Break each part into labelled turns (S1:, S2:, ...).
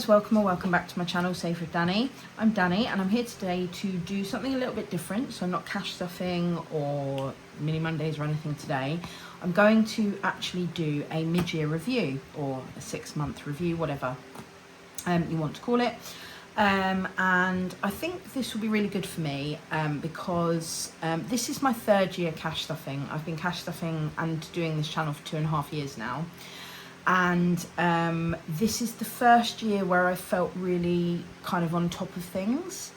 S1: welcome or welcome back to my channel, Safe with Danny. I'm Danny and I'm here today to do something a little bit different. So I'm not cash stuffing or mini Mondays or anything today. I'm going to actually do a mid-year review or a 6-month review, whatever you want to call it. And I think this will be really good for me because this is my 3rd year cash stuffing. I've been cash stuffing and doing this channel for 2.5 years now. And this is the first year where I felt really kind of on top of things.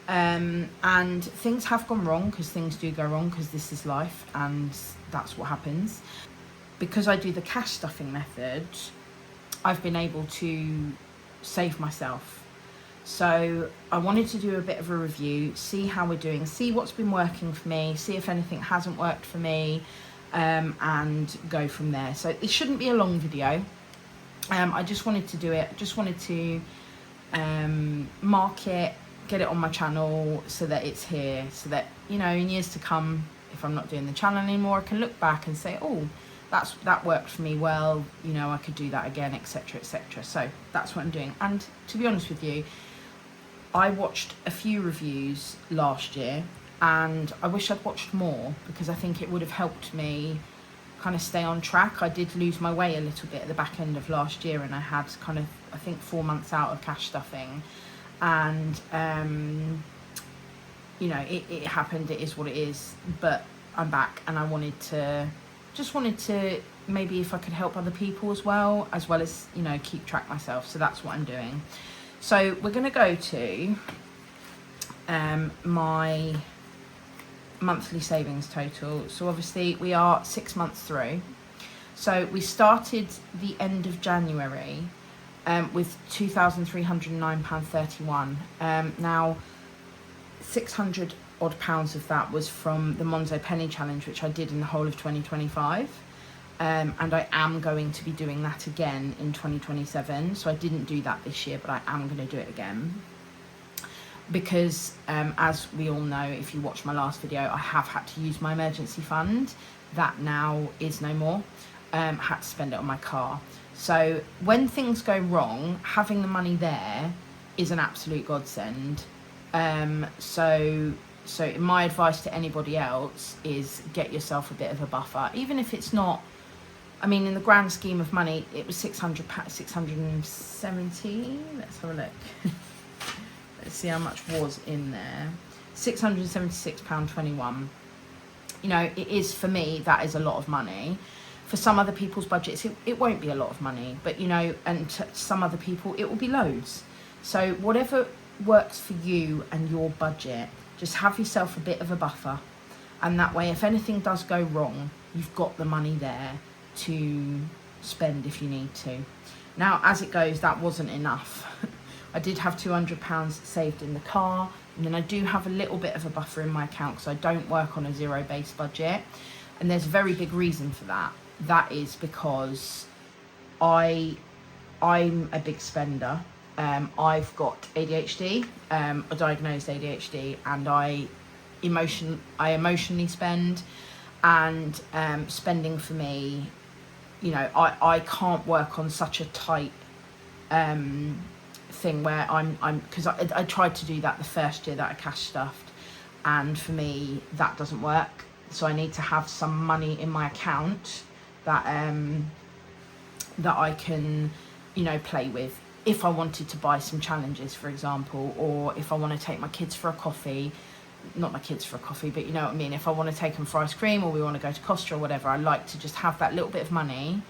S1: And things have gone wrong, because things do go wrong, because this is life and that's what happens. Because I do the cash stuffing method, I've been able to save myself. So I wanted to do a bit of a review, see how we're doing, see what's been working for me, see if anything hasn't worked for me, and go from there. So it shouldn't be a long video. I just wanted to do it. I just wanted to mark it, get it on my channel so that it's here, so that, you know, in years to come, if I'm not doing the channel anymore, I can look back and say, oh, that worked for me well, you know, I could do that again, etc, etc. So that's what I'm doing. And to be honest with you, I watched a few reviews last year and I wish I'd watched more, because I think it would have helped me kind of stay on track. I did lose my way a little bit at the back end of last year, and I had kind of, I think, 4 months out of cash stuffing, and you know, it happened, it is what it is, but I'm back, and I just wanted to maybe, if I could help other people as well as, you know, keep track myself. So that's what I'm doing. So we're going to go to my monthly savings total. So obviously we are 6 months through. So we started the end of January with £2,309.31. Now 600 odd pounds of that was from the Monzo Penny Challenge, which I did in the whole of 2025. And I am going to be doing that again in 2027. So I didn't do that this year, but I am going to do it again. Because as we all know, if you watch my last video, I have had to use my emergency fund. That now is no more. Had to spend it on my car. So when things go wrong, having the money there is an absolute godsend. So my advice to anybody else is get yourself a bit of a buffer, even if it's not, I mean, in the grand scheme of money, it was 670, let's have a look. Let's see how much was in there. £676.21. You know, it is, for me, that is a lot of money. For some other people's budgets, it won't be a lot of money, but, you know, and to some other people, it will be loads. So whatever works for you and your budget, just have yourself a bit of a buffer. And that way, if anything does go wrong, you've got the money there to spend if you need to. Now, as it goes, that wasn't enough. I did have £200 saved in the car, and then I do have a little bit of a buffer in my account because I don't work on a zero-based budget. And there's a very big reason for that. That is because I'm a big spender. I've got ADHD, a diagnosed ADHD, and I emotionally spend, and spending for me, you know, I can't work on such a tight thing where I'm because I tried to do that the first year that I cash stuffed, and for me that doesn't work. So I need to have some money in my account that that I can, you know, play with if I wanted to buy some challenges, for example, or if I want to take my kids for a coffee, not my kids for a coffee, but you know what I mean, if I want to take them for ice cream, or we want to go to Costa or whatever, I like to just have that little bit of money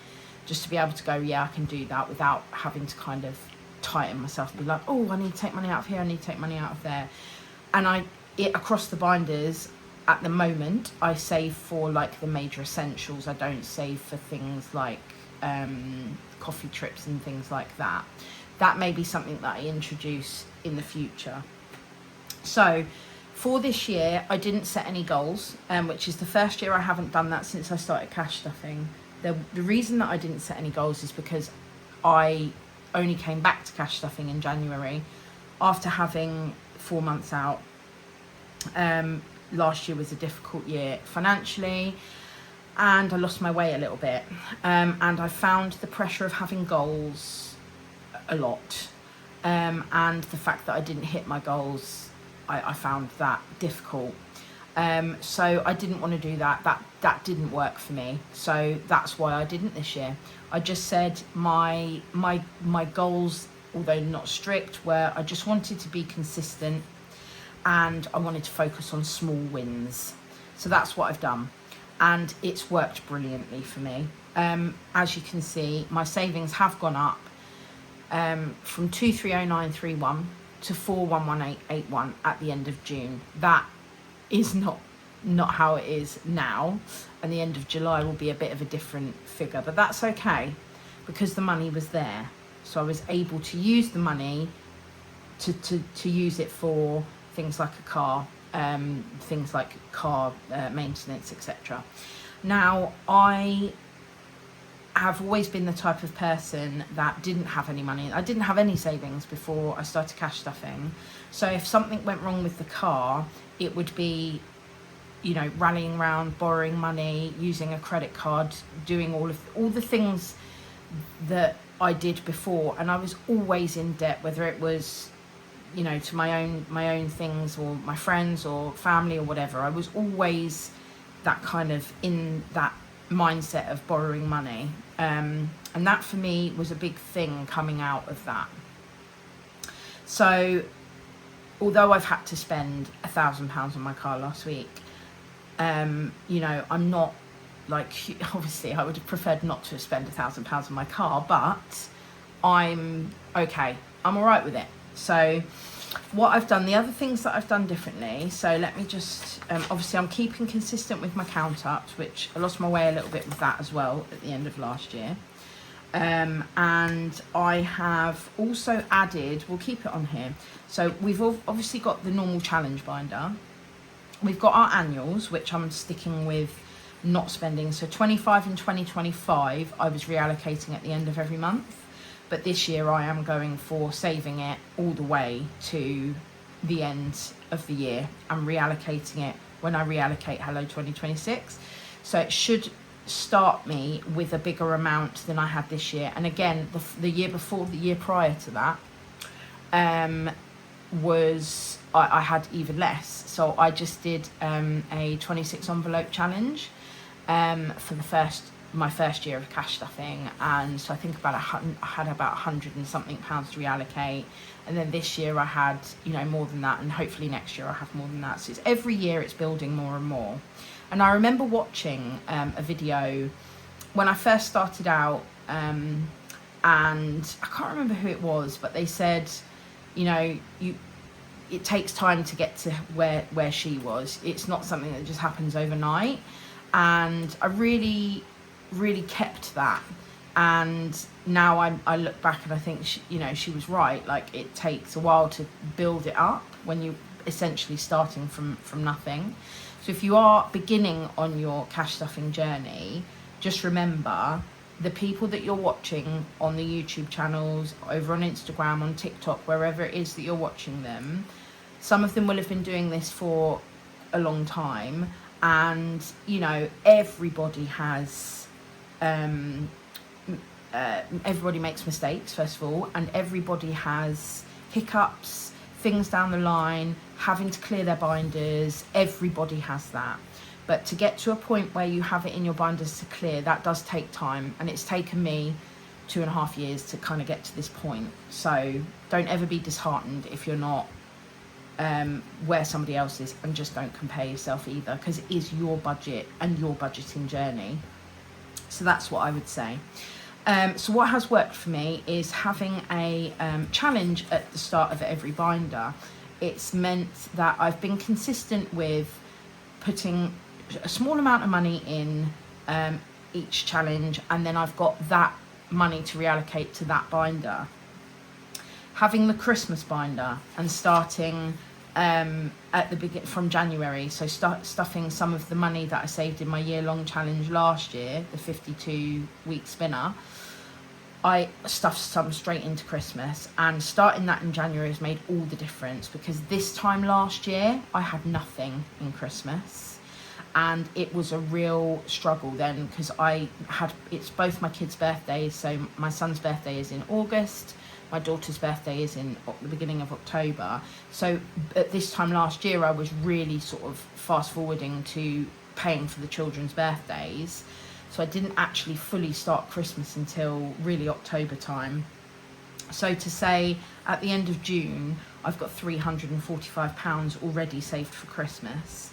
S1: just to be able to go, yeah, I can do that, without having to kind of tighten myself and be like, oh, I need to take money out of here, I need to take money out of there. And across the binders at the moment, I save for like the major essentials. I don't save for things like coffee trips and things like that. That may be something that I introduce in the future. So for this year, I didn't set any goals, which is the first year I haven't done that since I started cash stuffing. The reason that I didn't set any goals is because I only came back to cash stuffing in January after having 4 months out. Last year was a difficult year financially, and I lost my way a little bit. And I found the pressure of having goals a lot. and the fact that I didn't hit my goals, I found that difficult. So I didn't want to do that. That didn't work for me. So that's why I didn't this year. I just said my goals, although not strict, were I just wanted to be consistent and I wanted to focus on small wins. So that's what I've done, and it's worked brilliantly for me. As you can see, my savings have gone up from 230931 to 411881 at the end of June. That is not how it is now, and the end of July will be a bit of a different figure, but that's okay because the money was there. So I was able to use the money to use it for things like a car, things like car maintenance, etc. Now, I have always been the type of person that didn't have any money. I didn't have any savings before I started cash stuffing. So if something went wrong with the car, it would be, you know, rallying around, borrowing money, using a credit card, doing all the things that I did before, and I was always in debt, whether it was, you know, to my own things or my friends or family or whatever. I was always that kind of in that mindset of borrowing money, and that for me was a big thing coming out of that. So although I've had to spend £1,000 on my car last week, you know, I'm not like, obviously I would have preferred not to have spent £1,000 on my car, but I'm okay, I'm all right with it. So what I've done, the other things that I've done differently, so let me just, obviously I'm keeping consistent with my count ups, which I lost my way a little bit with that as well at the end of last year. And I have also added, we'll keep it on here, so we've obviously got the normal challenge binder, we've got our annuals, which I'm sticking with not spending. So 25 and 2025 I was reallocating at the end of every month, but this year I am going for saving it all the way to the end of the year. I'm reallocating it when I reallocate Hello 2026, so it should start me with a bigger amount than I had this year. And again, the year before, the year prior to that, was I had even less. So I just did a 26 envelope challenge for my first year of cash stuffing, and so I think I had about 100 and something pounds to reallocate, and then this year I had, you know, more than that, and hopefully next year I'll have more than that. So it's every year it's building more and more. And I remember watching a video when I first started out, and I can't remember who it was, but they said, you know, it takes time to get to where she was. It's not something that just happens overnight. And I really kept that. And now I look back and I think she was right. Like, it takes a while to build it up when you're essentially starting from nothing. So if you are beginning on your cash stuffing journey, just remember the people that you're watching on the YouTube channels, over on Instagram, on TikTok, wherever it is that you're watching them, some of them will have been doing this for a long time, and you know, everybody has everybody makes mistakes, first of all, and everybody has hiccups, things down the line, having to clear their binders. Everybody has that. But to get to a point where you have it in your binders to clear, that does take time, and it's taken me 2.5 years to kind of get to this point. So don't ever be disheartened if you're not where somebody else is, and just don't compare yourself either, because it is your budget and your budgeting journey. So that's what I would say. So what has worked for me is having a challenge at the start of every binder. It's meant that I've been consistent with putting a small amount of money in each challenge, and then I've got that money to reallocate to that binder. Having the Christmas binder and starting at the beginning from January, so stuffing some of the money that I saved in my year-long challenge last year, the 52-week spinner, I stuffed some straight into Christmas, and starting that in January has made all the difference, because this time last year I had nothing in Christmas, and it was a real struggle then, because it's both my kids' birthdays. So my son's birthday is in August, My daughter's birthday is in the beginning of October. So at this time last year, I was really sort of fast forwarding to paying for the children's birthdays. So I didn't actually fully start Christmas until really October time. So to say at the end of June, I've got £345 already saved for Christmas.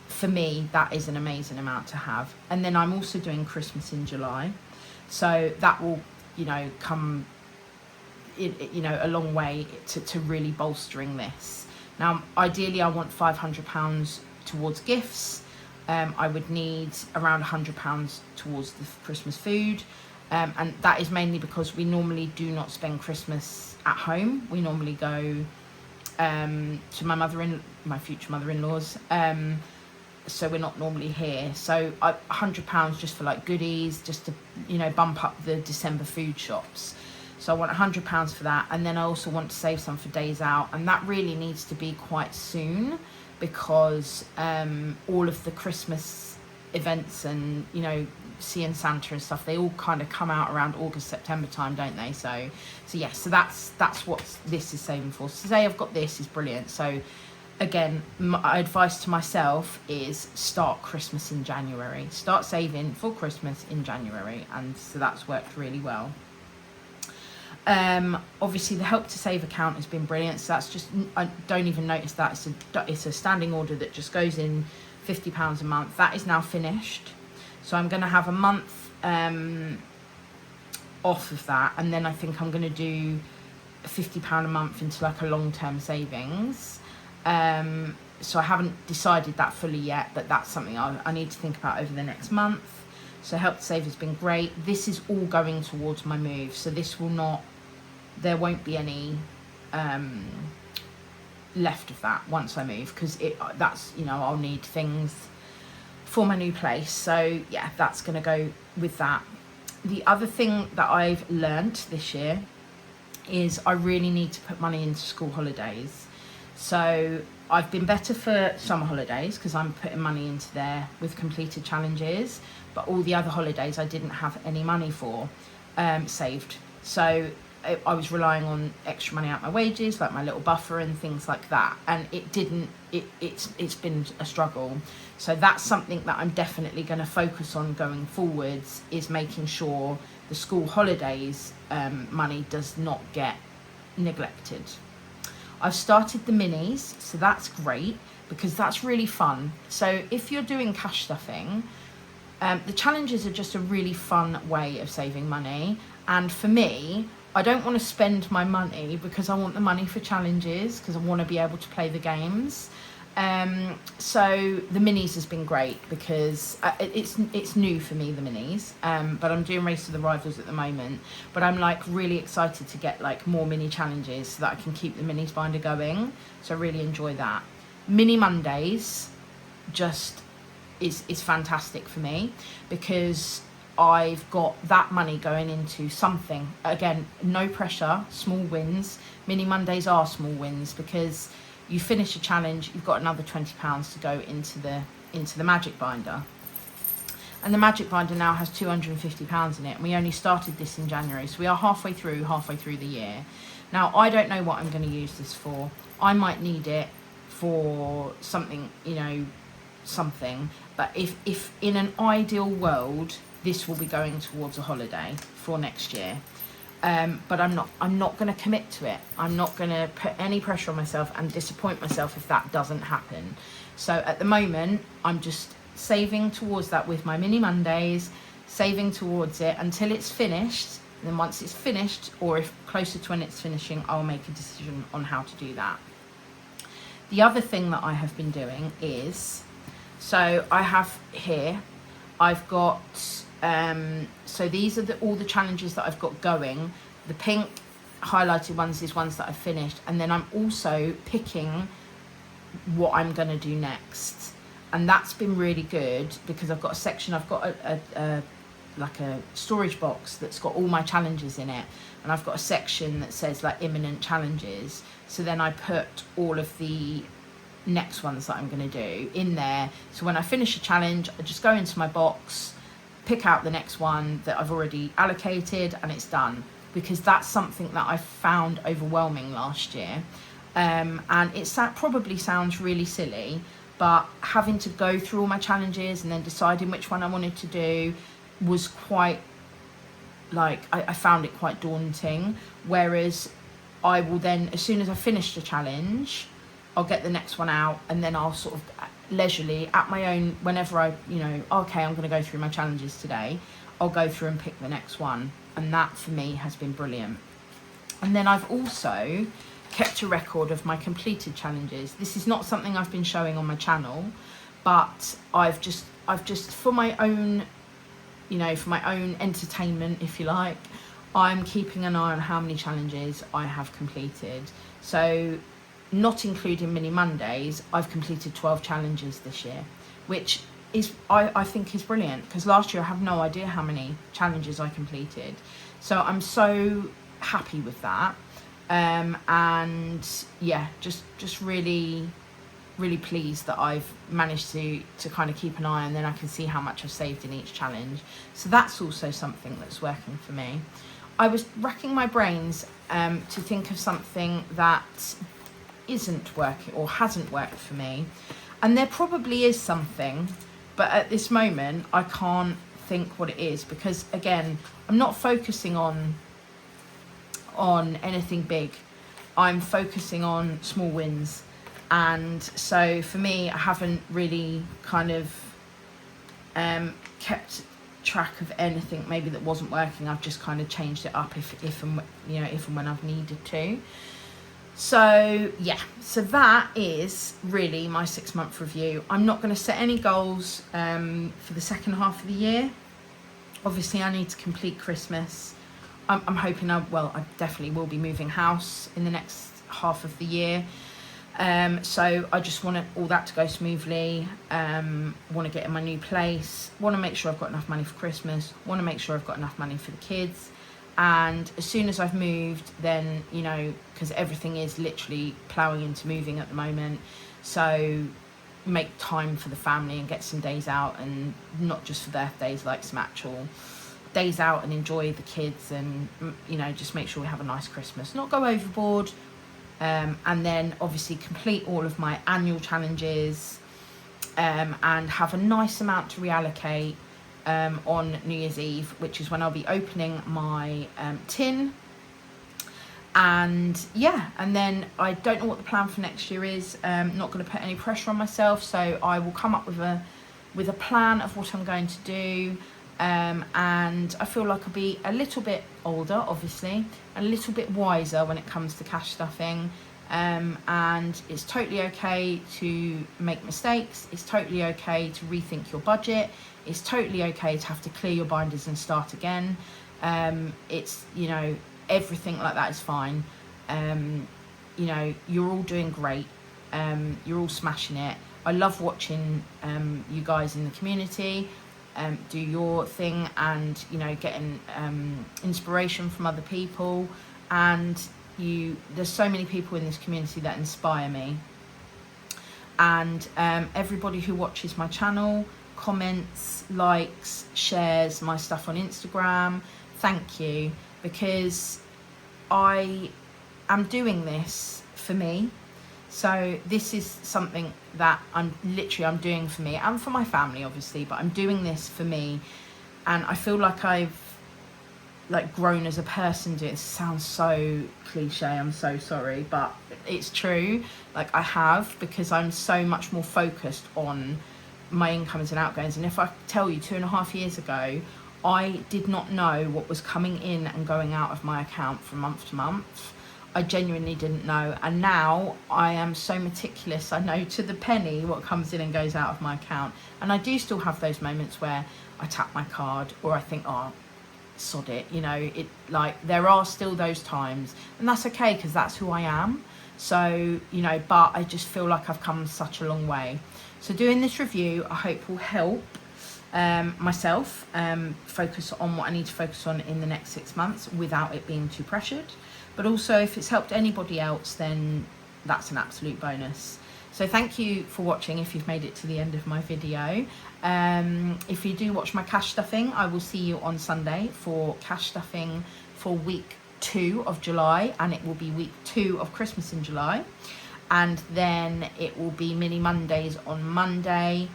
S1: For me, that is an amazing amount to have. And then I'm also doing Christmas in July. So that will, you know, come, you know, a long way to really bolstering this. Now, ideally, I want £500 towards gifts. I would need around £100 towards the Christmas food. And that is mainly because we normally do not spend Christmas at home. We normally go to my future mother-in-law's. So we're not normally here. So £100 just for like goodies, just to, you know, bump up the December food shops. So I want £100 for that. And then I also want to save some for days out. And that really needs to be quite soon, because all of the Christmas events and, you know, seeing Santa and stuff, they all kind of come out around August, September time, don't they? So yes, so that's what this is saving for. So today I've got this is brilliant. So again, my advice to myself is start Christmas in January. Start saving for Christmas in January. And so that's worked really well. Obviously the help to save account has been brilliant. So that's just, I don't even notice that it's a standing order that just goes in £50 a month. That is now finished. So I'm going to have a month off of that, and then I think I'm going to do £50 a month into like a long-term savings. So I haven't decided that fully yet, but that's something I need to think about over the next month. So help to save has been great. This is all going towards my move, so this will not, there won't be any left of that once I move, because that's, you know, I'll need things for my new place. So yeah, that's going to go with that. The other thing that I've learnt this year is I really need to put money into school holidays. So I've been better for summer holidays because I'm putting money into there with completed challenges, but all the other holidays I didn't have any money for saved. So I was relying on extra money out my wages, like my little buffer and things like that, and it's been a struggle. So that's something that I'm definitely going to focus on going forwards, is making sure the school holidays money does not get neglected. I've started the minis, so that's great because that's really fun. So if you're doing cash stuffing, the challenges are just a really fun way of saving money. And for me, I don't want to spend my money because I want the money for challenges, because I want to be able to play the games. So the minis has been great because it's new for me, the minis, but I'm doing Race to the Rivals at the moment, but I'm like really excited to get like more mini challenges so that I can keep the minis binder going. So I really enjoy that. Mini Mondays just is fantastic for me because I've got that money going into something. Again, no pressure, small wins. Mini Mondays are small wins because you finish a challenge, you've got another £20 to go into the magic binder. And the magic binder now has £250 in it. And we only started this in January, so we are halfway through the year. Now, I don't know what I'm going to use this for. I might need it for something, you know, something. But if in an ideal world, this will be going towards a holiday for next year. But I'm not going to commit to it. I'm not going to put any pressure on myself and disappoint myself if that doesn't happen. So at the moment, I'm just saving towards that with my mini Mondays, saving towards it until it's finished. And then once it's finished, or if closer to when it's finishing, I'll make a decision on how to do that. The other thing that I have been doing is, so I have here, I've got, so these are all the challenges that I've got going. The pink highlighted ones is ones that I've finished. And then I'm also picking what I'm going to do next. And that's been really good because I've got a section, I've got like a storage box that's got all my challenges in it. And I've got a section that says like imminent challenges. So then I put all of the next ones that I'm going to do in there. So when I finish a challenge, I just go into my box, pick out the next one that I've already allocated, and it's done. because that's something that I found overwhelming last year. And probably sounds really silly, but having to go through all my challenges and then deciding which one I wanted to do was quite, like, I found it quite daunting. Whereas I will then, as soon as I finish the challenge, I'll get the next one out, and then I'll sort of leisurely, at my own, whenever I, okay, I'm going to go through my challenges today, I'll go through and pick the next one. And that for me has been brilliant. And then I've also kept a record of my completed challenges. This is not something I've been showing on my channel, but I've just for my own, for my own entertainment, if you like, I'm keeping an eye on how many challenges I have completed. So not including mini Mondays, I've completed 12 challenges this year, which is, I think is brilliant, because last year I have no idea how many challenges I completed. So I'm so happy with that. And yeah, just really, really pleased that I've managed to kind of keep an eye, and then I can see how much I've saved in each challenge. So that's also something that's working for me. I was racking my brains to think of something that isn't working or hasn't worked for me, and there probably is something, but at this moment I can't think what it is, because again, I'm not focusing on anything big. I'm focusing on small wins, and so for me, I haven't really kind of kept track of anything maybe that wasn't working. I've just kind of changed it up if and when I've needed to. So yeah, so that is really my 6-month review. I'm not going to set any goals for the second half of the year. Obviously I need to complete Christmas. I'm hoping I definitely will be moving house in the next half of the year. So I just want all that to go smoothly. Want to get in my new place. Want to make sure I've got enough money for Christmas. Want to make sure I've got enough money for the kids. And as soon as I've moved, then, because everything is literally ploughing into moving at the moment. So make time for the family and get some days out, and not just for birthdays, like some actual days out, and enjoy the kids, and, just make sure we have a nice Christmas. Not go overboard. And then obviously complete all of my annual challenges, and have a nice amount to reallocate on New Year's Eve, which is when I'll be opening my tin. And yeah, and then I don't know what the plan for next year is. Not going to put any pressure on myself, so I will come up with a plan of what I'm going to do. And I feel like I'll be a little bit older, obviously, a little bit wiser when it comes to cash stuffing. And it's totally okay to make mistakes. It's totally okay to rethink your budget. It's totally okay to have to clear your binders and start again. It's, everything like that is fine. You're all doing great. You're all smashing it. I love watching you guys in the community do your thing, and getting inspiration from other people. And there's so many people in this community that inspire me. And everybody who watches my channel, comments, likes, shares my stuff on Instagram, thank you, because I am doing this for me. So this is something that I'm doing for me and for my family, obviously, but I'm doing this for me. And I feel like I've grown as a person doing it. It sounds so cliche, I'm so sorry, but it's true. I have, because I'm so much more focused on my incomes and outgoings. And if I tell you, 2.5 years ago, I did not know what was coming in and going out of my account from month to month. I genuinely didn't know. And now I am so meticulous. I know to the penny what comes in and goes out of my account. And I do still have those moments where I tap my card, or I think, oh, sod it, there are still those times, and that's okay, because that's who I am. So, but I just feel like I've come such a long way. So doing this review, I hope will help myself focus on what I need to focus on in the next 6 months without it being too pressured. But also, if it's helped anybody else, then that's an absolute bonus. So thank you for watching if you've made it to the end of my video. If you do watch my cash stuffing, I will see you on Sunday for cash stuffing for week 2 of July, and it will be week 2 of Christmas in July. And then it will be Mini Mondays on Monday,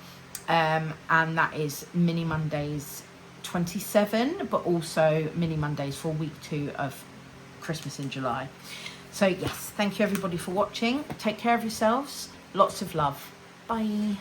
S1: and that is Mini Mondays 27, but also Mini Mondays for week 2 of Christmas in July. So yes, thank you everybody for watching. Take care of yourselves. Lots of love. Bye.